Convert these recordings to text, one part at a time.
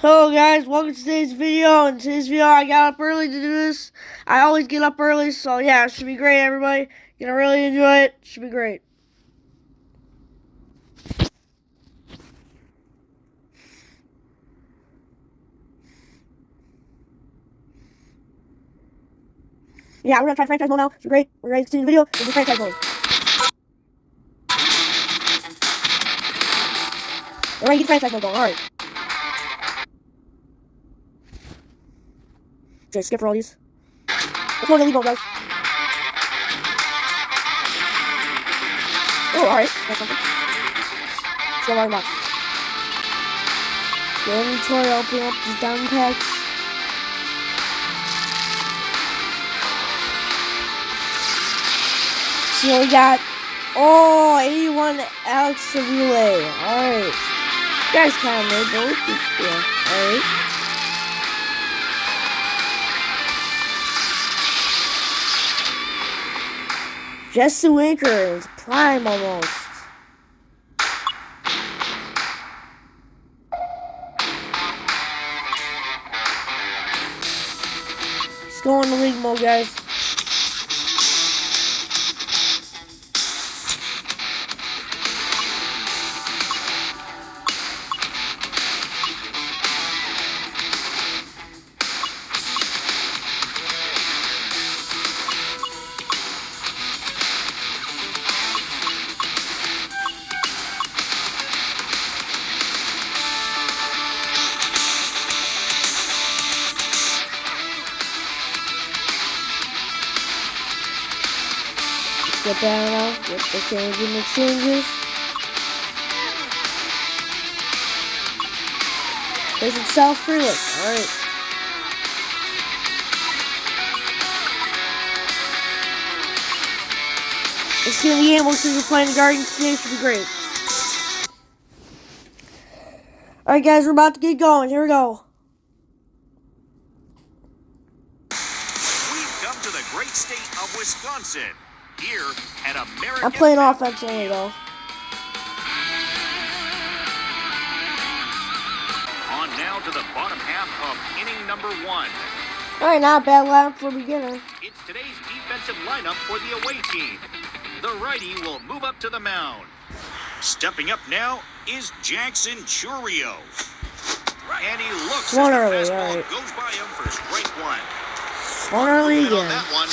Hello guys, welcome to today's video. In today's video, I got up early to do this. I always get up early, so yeah, it should be great, everybody. You're gonna really enjoy it. Should be great. Yeah, we're gonna try franchise mode now. Should be great. We're ready to continue the video. We'll do franchise mode. We're ready to get franchise mode going. Alright. Just skip for all these. Let's go to the league mode, guys. Oh, alright. That's something. Let's go right box. Go inventory, open up these diamond packs. So we got, 81 Alex Savule. Alright. Guys kind of mid, but we keep, yeah. Alright. Jesse Winker is prime almost. Let's go in the league mode, guys. Get down now, get the changing exchanges. There's a South Freeway. Alright. It's gonna be able to play in the Guardians today, should be great. Alright guys, we're about to get going. Here we go. We've come to the great state of Wisconsin. Here at American. I'm playing offense only though. On now to the bottom half of inning number 1. Alright, not a bad lineup for a beginner. It's today's defensive lineup for the away team. The righty will move up to the mound. Stepping up now is Jackson Churio. And he looks One as early, the fastball right. goes by him for strike 1. One early On again. that one.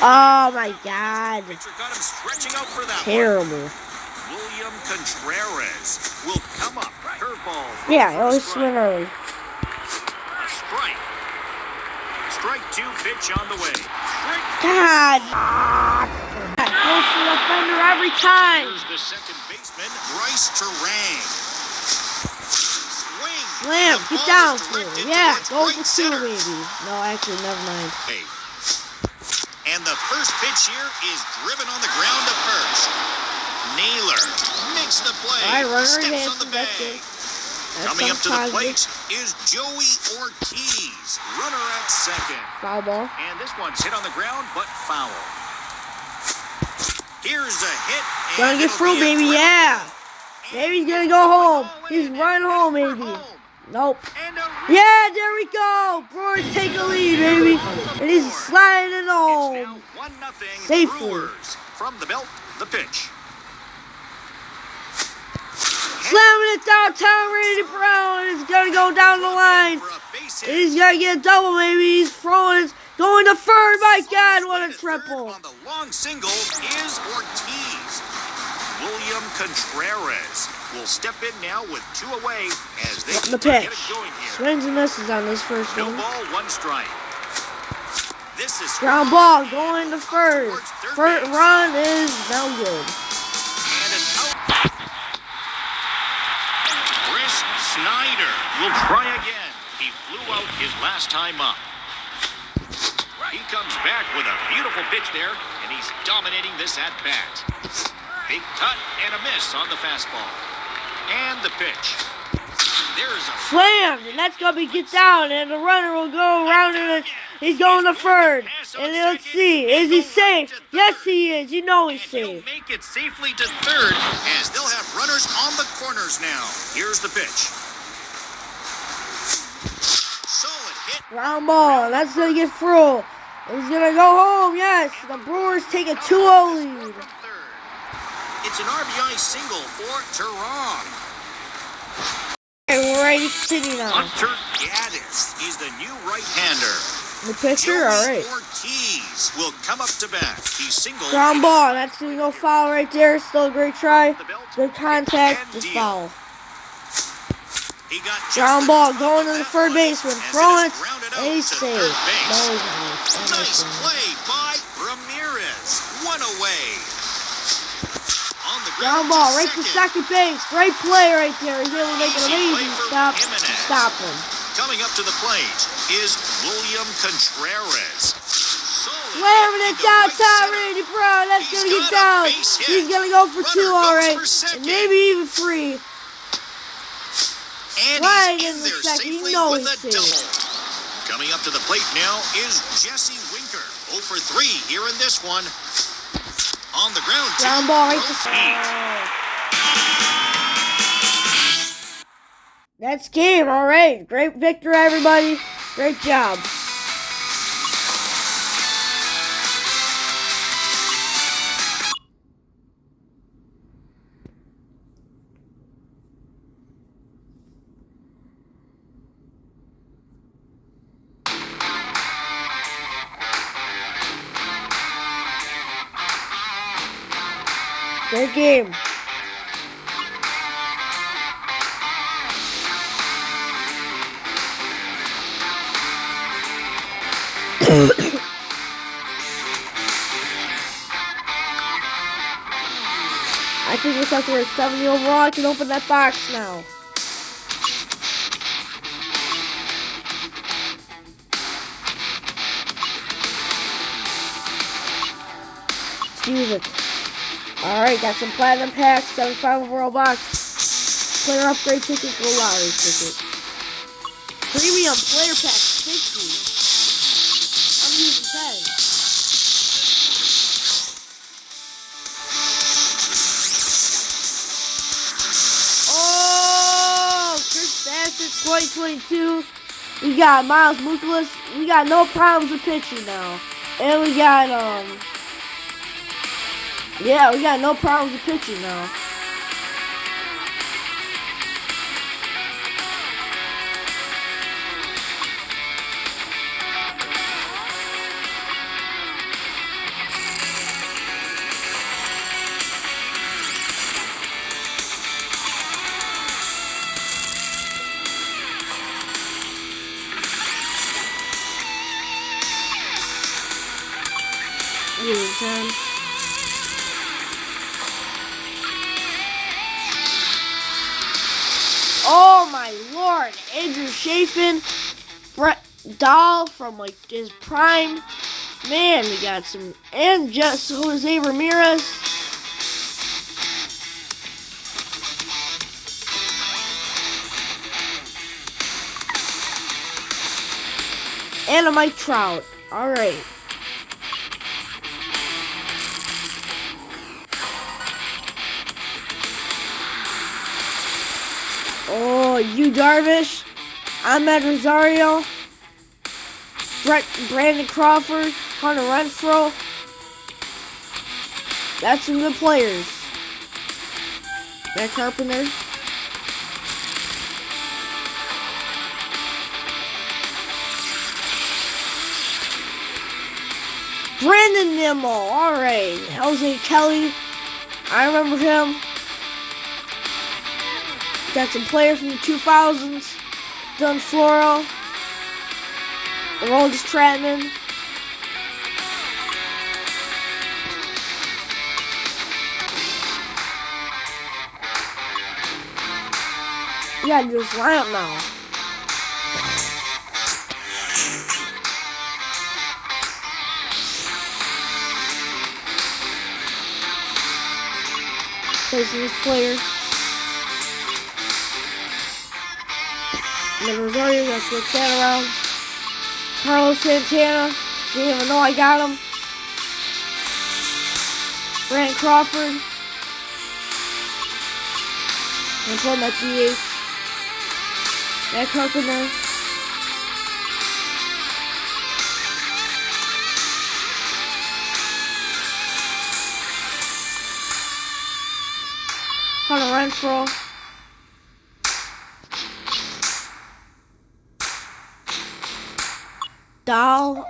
Oh my god. Pitcher got him stretching out for that Terrible. one. William Contreras will come up. Curveball. Yeah, I always swing early. A strike. Strike 2 pitch on the way. Strike. God. Goes for the fender every time. Here's the second baseman, Bryce Terang. Swing. Slam, The get ball down is for it. directed Yeah, towards go right for two center. maybe. No, actually, never mind. Hey. And the first pitch here is driven on the ground to first. Naylor makes the play. All right, runner Steps in, on the that's bag. good. That's Coming up to the positive. plate is Joey Ortiz, runner at second. Foul ball. And this one's hit on the ground, but foul. Here's a hit. Gonna get through, baby, yeah. Maybe he's gonna go home. He's running home, maybe. Nope. Yeah, there we go. Brewers take a lead, baby. And he's sliding it home. Safely. Brewers. From the belt, the pitch. Slamming it downtown, Randy Brown. It's gonna go down the line. And he's gonna get a double, maybe. He's throwing it. Going to third. My God, what a triple. On the long single is Ortiz. William Contreras will step in now with 2 away as they The get pitch. it going here. Swings and misses on this first No one. ball, 1 strike. This is Ground ball going to first. First run is no good. And an out. Chris Snyder will try again. He flew out his last time up. He comes back with a beautiful pitch there, and he's dominating this at-bat. Big cut and a miss on the fastball. And the pitch. There's a Slammed, and that's gonna be get down, and the runner will go around and he's going to third. And let's see, is he safe? Yes, he is. You know he's He'll safe. make it safely to third, as they'll have runners on the corners now. Here's the pitch. Ground ball. That's going to get through. He's going to go home. Yes. The Brewers take a 2-0 lead. It's an RBI single for Tehran. And we're ready to continue now. Hunter Gaddis. He's the new right-hander. The pitcher, all right. Ortiz will come up to bat. He's single. Ground ball. That's going to go foul right there. Still a great try. Good contact. Just foul. Ground ball going to the third baseman. Throw it. And he's safe. No, he's not. Nice play by Ramirez. One away. On the ground ball right to second base. Great play right there. He's able to make an amazing stop to stop him. Coming up to the plate is William Contreras. Slamming it downtown, Randy Brown. That's going to get down. He's going to go for 2, all right. And maybe even 3. And right he's in there safely with a double. Coming up to the plate now is Jesse Winker. 0 for 3 here in this one. On the ground. Ground ball right to That's game, all right. Great victory, everybody. Great job. Great game. I think we're set for 70 overall. I can open that box now. Excuse it. Alright, got some platinum packs, 75 overall box. Player upgrade ticket, go lottery ticket. Premium player pack, 50. I'm using 10. Oh, Chris Bassett, 2022. We got Miles Mikolas. We got no problems with pitching now. And we got, yeah, we got no problems with pitching now. Time. Oh my lord, Andrew Chafin, Brett Dahl from like his prime. Man, we got some, and just Jose Ramirez. And a Mike Trout. Alright. Oh, Yu Darvish, Ahmed Rosario, Brandon Crawford, Hunter Renfroe. That's some good players. Matt Carpenter. Brandon Nimmo, alright. Jose Kelly, I remember him. Got some players from the 2000s. Dunn Floro. Aroldis Chapman. We gotta do this lineup now. Placing this player. And then Rosario, gonna switch that around. Carlos Santana, didn't even know I got him. Brandon Crawford. And put him at DH. Matt Carpenter. Hunter Renfro. Dahl.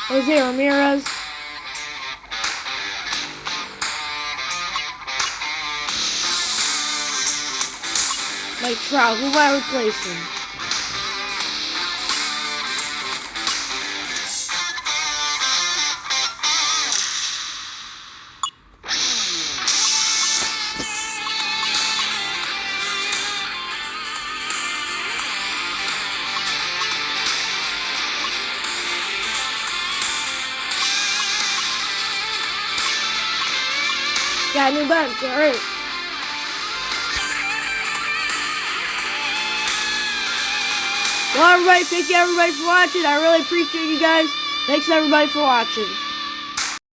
Jose Ramirez. Mike Trout. Who am I replacing? Got a new bench, alright. Well, everybody, thank you everybody for watching. I really appreciate you guys. Thanks everybody for watching.